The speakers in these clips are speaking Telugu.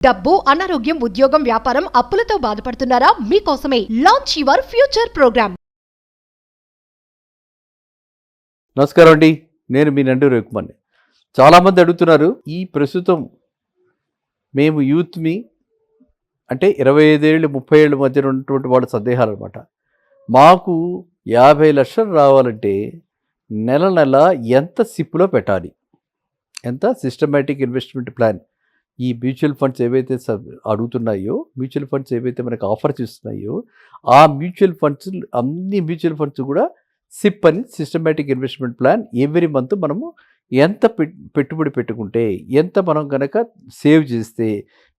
డబ్బు, అనారోగ్యం, ఉద్యోగం, వ్యాపారం, అప్పులతో బాధపడుతున్నారా? మీకోసమే లాంచ్ యువర్ ఫ్యూచర్ ప్రోగ్రామ్. నమస్కారం అండి, నేను మీ నండూరి రవికుమార్ని. చాలామంది అడుగుతున్నారు, ఈ ప్రస్తుతం మేము యూత్ని అంటే 25 ఏళ్ళు 30 ఏళ్ళ మధ్యన ఉన్నటువంటి వాళ్ళ సందేహాలు అనమాట. మాకు 50 లక్షలు రావాలంటే నెల నెల ఎంత సిప్లో పెట్టాలి, ఎంత సిస్టమేటిక్ ఇన్వెస్ట్మెంట్ ప్లాన్, ఈ మ్యూచువల్ ఫండ్స్ ఏవైతే అడుగుతున్నాయో, మ్యూచువల్ ఫండ్స్ ఏవైతే మనకు ఆఫర్స్ ఇస్తున్నాయో, ఆ మ్యూచువల్ ఫండ్స్ అన్ని మ్యూచువల్ ఫండ్స్ కూడా సిప్ అని systematic investment plan every month మనము ఎంత పెట్టుబడి పెట్టుకుంటే, ఎంత మనం కనుక సేవ్ చేస్తే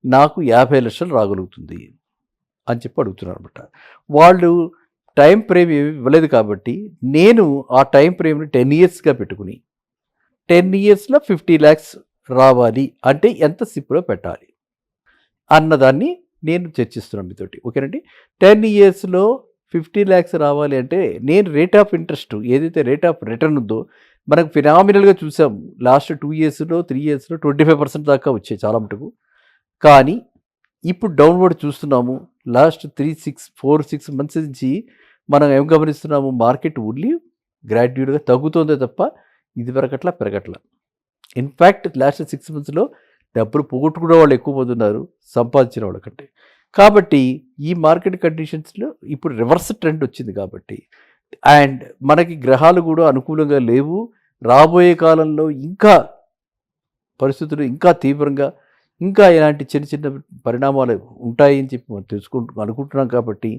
నాకు 50 లక్షలు రాగలుగుతుంది అని చెప్పి అడుగుతున్నారు అనమాట. వాళ్ళు టైం ఫ్రేమ్ ఏమి ఇవ్వలేదు కాబట్టి నేను ఆ టైం ఫ్రేమ్ని 10 ఇయర్స్గా పెట్టుకుని 10 ఇయర్స్లో 50 ల్యాక్స్ రావాలి అంటే ఎంత సిప్లో పెట్టాలి అన్నదాన్ని నేను చర్చిస్తున్నాను మీతోటి. ఓకేనండి. 10 ఇయర్స్లో 50 ల్యాక్స్ రావాలి అంటే నేను రేట్ ఆఫ్ ఇంట్రెస్ట్ ఏదైతే రేట్ ఆఫ్ రిటర్న్ ఉందో మనకు ఫినామినల్గా చూసాం. లాస్ట్ 2 ఇయర్స్లో 3 ఇయర్స్లో 25% దాకా వచ్చాయి చాలా మటుకు. కానీ ఇప్పుడు డౌన్వర్డ్ చూస్తున్నాము. లాస్ట్ 4-6 మంత్స్ నుంచి మనం ఏం గమనిస్తున్నాము, మార్కెట్ ఓన్లీ గ్రాడ్యుయేట్గా తగ్గుతుందే తప్ప ఇదివరకట్లా పెరగట్లా. ఇన్ఫ్యాక్ట్ లాస్ట్ 6 మంత్స్లో డబ్బులు పోగొట్టుకునే వాళ్ళు ఎక్కువ మంది ఉన్నారు సంపాదించిన వాళ్ళకంటే. కాబట్టి ఈ మార్కెట్ కండిషన్స్లో ఇప్పుడు రివర్స్ ట్రెండ్ వచ్చింది కాబట్టి, అండ్ మనకి గ్రహాలు కూడా అనుకూలంగా లేవు. రాబోయే కాలంలో ఇంకా పరిస్థితులు ఇంకా తీవ్రంగా, ఇంకా ఇలాంటి చిన్న చిన్న పరిణామాలు ఉంటాయని చెప్పి మనం అనుకుంటున్నాం. కాబట్టి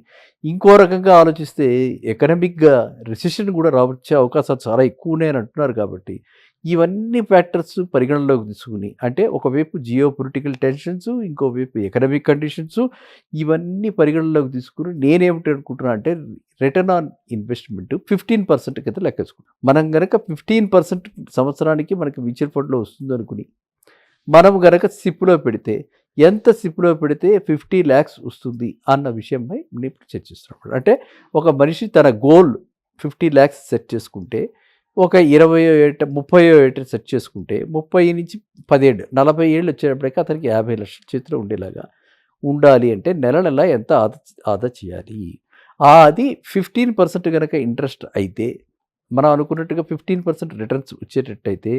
ఇంకో రకంగా ఆలోచిస్తే ఎకనామిక్గా రిసెషన్ కూడా రావచ్చే అవకాశాలు చాలా ఎక్కువ ఉన్నాయని అంటున్నారు. కాబట్టి ఇవన్నీ ఫ్యాక్టర్స్ పరిగణనలోకి తీసుకుని, అంటే ఒకవైపు జియో పొలిటికల్ టెన్షన్స్, ఇంకోవైపు ఎకనామిక్ కండిషన్స్, ఇవన్నీ పరిగణనలోకి తీసుకుని నేనేమిటి అనుకుంటున్నా అంటే రిటర్న్ ఆన్ ఇన్వెస్ట్మెంట్ 15% కింద లెక్కేసుకున్నాం. మనం కనుక 15% సంవత్సరానికి మనకి మ్యూచువల్ ఫండ్లో వస్తుంది అనుకుని మనం కనుక సిప్లో పెడితే, ఎంత సిప్లో పెడితే 50 ల్యాక్స్ వస్తుంది అన్న విషయంపై నేను ఇప్పుడు చర్చిస్తున్నాను. అంటే ఒక మనిషి తన గోల్ 50 ల్యాక్స్ సెట్ చేసుకుంటే, ఒక 20 ఏట 30 ఏట సెట్ చేసుకుంటే 30 నుంచి 10 ఏళ్ళు 40 ఏళ్ళు వచ్చేటప్పటికి అతనికి 50 లక్షల చేతిలో ఉండేలాగా ఉండాలి అంటే నెల నెల ఎంత ఆదా చేయాలి. అది 15% కనుక ఇంట్రెస్ట్ అయితే, మనం అనుకున్నట్టుగా 15% రిటర్న్స్ వచ్చేటట్టయితే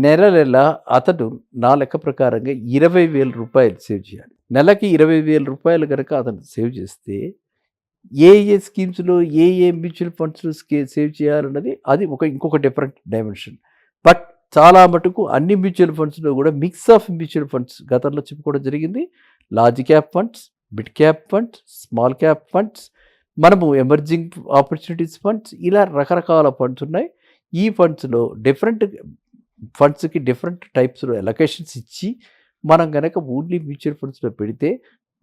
నెల నెల అతడు నా లెక్క ప్రకారంగా 20,000 రూపాయలు సేవ్ చేయాలి. నెలకి 20,000 రూపాయలు కనుక అతను సేవ్ చేస్తే ఏ స్కీమ్స్లో ఏ మ్యూచువల్ ఫండ్స్లో సేవ్ చేయాలన్నది అది ఇంకొక డిఫరెంట్ డైమెన్షన్. బట్ చాలా మటుకు అన్ని మ్యూచువల్ ఫండ్స్లో కూడా మిక్స్ ఆఫ్ మ్యూచువల్ ఫండ్స్ గతంలో చెప్పుకోవడం జరిగింది. Large cap funds, mid cap funds, small cap funds, మనము ఎమర్జింగ్ ఆపర్చునిటీస్ ఫండ్స్, ఇలా రకరకాల ఫండ్స్ ఉన్నాయి. ఈ ఫండ్స్లో డిఫరెంట్ ఫండ్స్కి డిఫరెంట్ టైప్స్లో అలొకేషన్స్ ఇచ్చి మనం కనుక ఓన్లీ మ్యూచువల్ ఫండ్స్లో పెడితే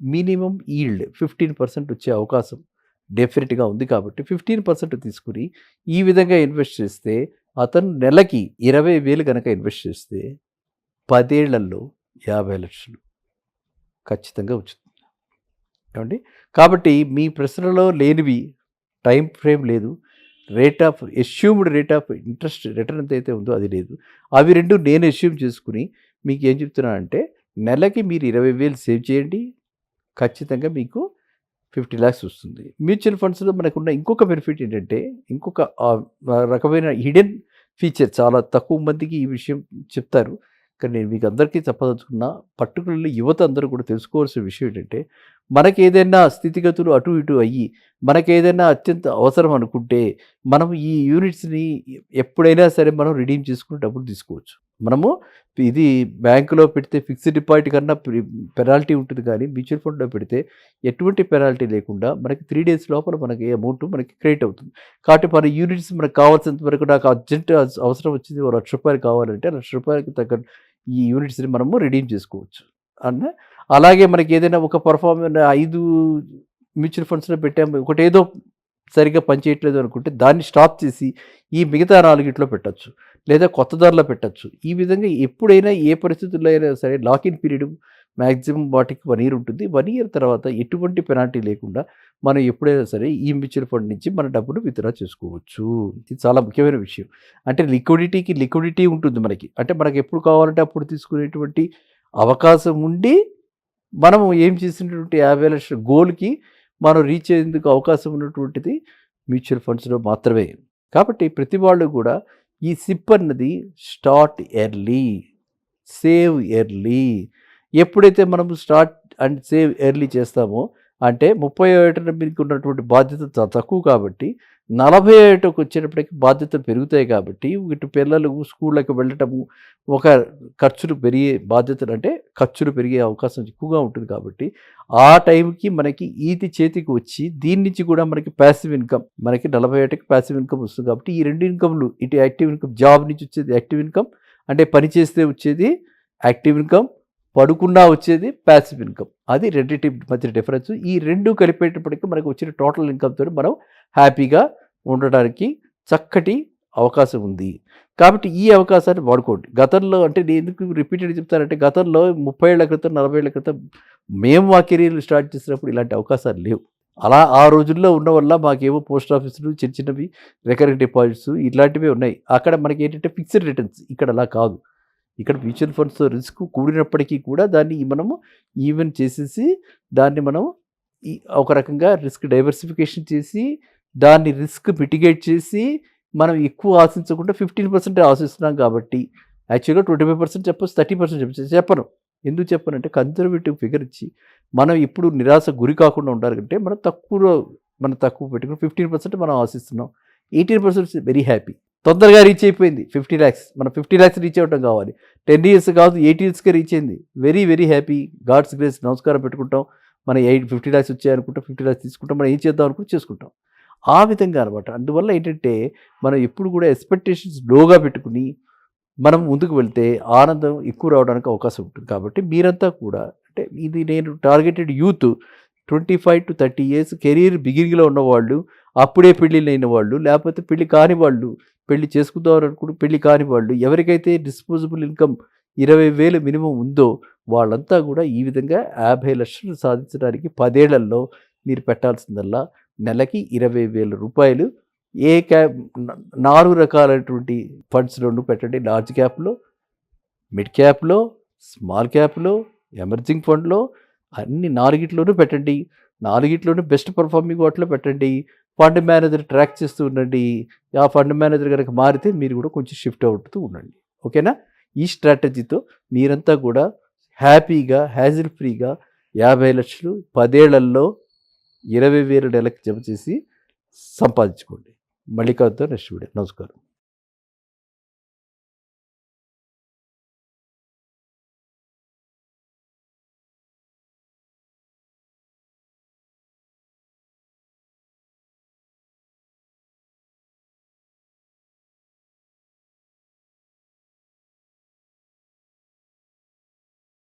మినిమం ఈల్డ్ 15% వచ్చే అవకాశం డెఫినెట్గా ఉంది. కాబట్టి 15% తీసుకుని ఈ విధంగా ఇన్వెస్ట్ చేస్తే అతను నెలకి 20,000 కనుక ఇన్వెస్ట్ చేస్తే 10 ఏళ్లలో 50 లక్షలు ఖచ్చితంగా వచ్చింది ఏమండి. కాబట్టి మీ ప్రశ్నలో లేనివి టైం ఫ్రేమ్ లేదు, assumed rate of interest return ఎంతైతే ఉందో అది లేదు. అవి రెండు నేను ఎస్యూమ్ చేసుకుని మీకు ఏం చెప్తున్నానంటే, నెలకి మీరు 20,000 సేవ్ చేయండి, ఖచ్చితంగా మీకు 50 ల్యాక్స్ వస్తుంది. మ్యూచువల్ ఫండ్స్లో మనకున్న ఇంకొక బెనిఫిట్ ఏంటంటే, ఇంకొక రకమైన హిడెన్ ఫీచర్, చాలా తక్కువ మందికి ఈ విషయం చెప్తారు, కానీ నేను మీకు అందరికీ చెప్పదలుచుకున్నా. పర్టికులర్లీ యువత అందరూ కూడా తెలుసుకోవాల్సిన విషయం ఏంటంటే, మనకేదైనా స్థితిగతులు అటు ఇటు అయ్యి మనకేదైనా అత్యంత అవసరం అనుకుంటే మనం ఈ యూనిట్స్ని ఎప్పుడైనా సరే మనం రిడీమ్ చేసుకుని డబ్బులు తీసుకోవచ్చు. మనము ఇది బ్యాంకులో పెడితే ఫిక్స్డ్ డిపాజిట్ కన్నా పెనాల్టీ ఉంటుంది, కానీ మ్యూచువల్ ఫండ్లో పెడితే ఎటువంటి పెనాల్టీ లేకుండా మనకి 3 డేస్ లోపల మనకి అమౌంట్ మనకి క్రియేట్ అవుతుంది. కాబట్టి మన యూనిట్స్ మనకు కావాల్సినంత వరకు, నాకు అర్జెంట్ అవసరం వచ్చింది, ₹1,00,000 కావాలంటే ₹1,00,000 తగ్గ ఈ యూనిట్స్ని మనము రిడీమ్ చేసుకోవచ్చు అన్న. అలాగే మనకి ఏదైనా ఒక పర్ఫార్మెన్స్ 5 మ్యూచువల్ ఫండ్స్లో పెట్టాము, ఒకటేదో సరిగ్గా పనిచేయట్లేదు అనుకుంటే దాన్ని స్టాప్ చేసి ఈ మిగతా 4 పెట్టచ్చు, లేదా కొత్త ధరలో పెట్టచ్చు. ఈ విధంగా ఎప్పుడైనా ఏ పరిస్థితుల్లో అయినా సరే లాకిన్ పీరియడ్ మ్యాక్సిమం వాటికి 1 ఇయర్ ఉంటుంది. 1 ఇయర్ తర్వాత ఎటువంటి పెనాల్టీ లేకుండా మనం ఎప్పుడైనా సరే ఈ మ్యూచువల్ ఫండ్ నుంచి మన డబ్బును విత్డ్రా చేసుకోవచ్చు. ఇది చాలా ముఖ్యమైన విషయం. అంటే లిక్విడిటీ ఉంటుంది మనకి. అంటే మనకి ఎప్పుడు కావాలంటే అప్పుడు తీసుకునేటువంటి అవకాశం ఉండి మనము ఏం చేసినటువంటి 50 లక్షల గోల్కి మనం రీచ్ అయ్యేందుకు అవకాశం ఉన్నటువంటిది మ్యూచువల్ ఫండ్స్లో మాత్రమే. కాబట్టి ప్రతి వాళ్ళు కూడా ఈ సిప్ అన్నది స్టార్ట్ ఎర్లీ, సేవ్ ఎర్లీ. ఎప్పుడైతే మనం స్టార్ట్ అండ్ సేవ్ ఎర్లీ చేస్తామో, అంటే 30 ఏటన మీకు ఉన్నటువంటి బాధ్యత తక్కువ కాబట్టి 40 ఏటకు వచ్చేటప్పటికి బాధ్యతలు పెరుగుతాయి. కాబట్టి ఇటు పిల్లలు స్కూళ్ళకి వెళ్ళటము, ఒక ఖర్చులు పెరిగే బాధ్యతలు, అంటే ఖర్చులు పెరిగే అవకాశం ఎక్కువగా ఉంటుంది. కాబట్టి ఆ టైంకి మనకి ఈతి చేతికి వచ్చి దీని నుంచి కూడా మనకి ప్యాసివ్ ఇన్కమ్, మనకి 40 ఏటకి ప్యాసివ్ ఇన్కమ్ వస్తుంది. కాబట్టి ఈ రెండు ఇన్కమ్లు, ఇటు యాక్టివ్ ఇన్కమ్, జాబ్ నుంచి వచ్చేది యాక్టివ్ ఇన్కమ్, అంటే పని చేస్తే వచ్చేది యాక్టివ్ ఇన్కమ్, పడుకున్నా వచ్చేది ప్యాసివ్ ఇన్కమ్. అది రెండింటి మధ్య డిఫరెన్స్. ఈ రెండు కలిపేటప్పటికి మనకు వచ్చిన టోటల్ ఇన్కమ్తో మనం హ్యాపీగా ఉండడానికి చక్కటి అవకాశం ఉంది. కాబట్టి ఈ అవకాశాన్ని వాడుకోండి. గతంలో, అంటే నేను ఎందుకు రిపీటెడ్ చెప్తానంటే, గతంలో 30 ఏళ్ల క్రితం, 40 ఏళ్ల క్రితం మేము మా కెరీర్లు స్టార్ట్ చేసినప్పుడు ఇలాంటి అవకాశాలు లేవు. అలా ఆ రోజుల్లో ఉన్న వల్ల మాకేమో పోస్ట్ ఆఫీసులు, చిన్న చిన్నవి రికరింగ్ డిపాజిట్స్ ఇలాంటివి ఉన్నాయి. అక్కడ మనకి ఏంటంటే ఫిక్స్డ్ రిటర్న్స్. ఇక్కడ అలా కాదు. ఇక్కడ మ్యూచువల్ ఫండ్స్ రిస్క్ కూడినప్పటికీ కూడా దాన్ని మనము ఈవెన్ చేసేసి, దాన్ని మనం ఒక రకంగా రిస్క్ డైవర్సిఫికేషన్ చేసి, దాన్ని రిస్క్ మిటిగేట్ చేసి, మనం ఎక్కువ ఆశించకుండా 15% ఆశిస్తున్నాం. కాబట్టి యాక్చువల్గా 25% చెప్పచ్చు, 30% చెప్పను. ఎందుకు చెప్పనంటే, కన్జర్వేటివ్ ఫిగర్ ఇచ్చి మనం ఇప్పుడు నిరాశ గురి కాకుండా ఉండాలంటే మనం తక్కువ పెట్టుకుని 15% మనం ఆశిస్తున్నాం. 18% వెరీ హ్యాపీ. తొందరగా రీచ్ అయిపోయింది 50 lakhs. మనం 50 lakhs రీచ్ అవ్వటం కావాలి. 10 years కాదు, 8 yearsకే రీచ్ అయింది. Very very happy. God's grace, నమస్కారం పెట్టుకుంటాం. మన 50 lakhs వచ్చాయనుకుంటాం, 50 lakhs తీసుకుంటాం, మనం ఏం చేద్దాం అనుకుంటే చేసుకుంటాం. ఆ విధంగా అనమాట. అందువల్ల ఏంటంటే, మనం ఎప్పుడు కూడా ఎక్స్పెక్టేషన్స్ లోగా పెట్టుకుని మనం ముందుకు వెళ్తే ఆనందం ఎక్కువ రావడానికి అవకాశం ఉంటుంది. కాబట్టి మీరంతా కూడా, అంటే ఇది నేను targeted youth 25 to 30 years career బిగినింగ్లో ఉన్నవాళ్ళు, అప్పుడే పెళ్ళిళ్ళు అయిన వాళ్ళు, లేకపోతే పెళ్ళి కాని వాళ్ళు, పెళ్లి చేసుకుందాం అనుకుంటూ పెళ్లి కాని వాళ్ళు, ఎవరికైతే డిస్పోజబుల్ ఇన్కమ్ 20,000 మినిమం ఉందో వాళ్ళంతా కూడా ఈ విధంగా 50 లక్షలు సాధించడానికి 10 ఏళ్లలో మీరు పెట్టాల్సిందల్లా నెలకి 20,000 రూపాయలు. ఏ క్యాప్ 4 రకాలైనటువంటి ఫండ్స్లోనూ పెట్టండి. లార్జ్ క్యాప్లో, మిడ్ క్యాప్లో, స్మాల్ క్యాప్లో, ఎమర్జింగ్ ఫండ్లో, అన్ని 4గిట్లోనూ పెట్టండి. 4గిట్లోనూ బెస్ట్ పర్ఫార్మింగ్ వాటిలో పెట్టండి. ఫండ్ మేనేజర్ ట్రాక్ చేస్తూ ఉండండి. ఆ ఫండ్ మేనేజర్ కనుక మారితే మీరు కూడా కొంచెం షిఫ్ట్ అవుతూ ఉండండి. ఓకేనా? ఈ స్ట్రాటజీతో మీరంతా కూడా హ్యాపీగా, హ్యాజిల్ ఫ్రీగా 50 లక్షలు 10 ఏళ్లలో 20,000 నెలకి జమ చేసి సంపాదించుకోండి. మళ్ళీ కలుద్దాం నెక్స్ట్ వీడియో. నమస్కారం.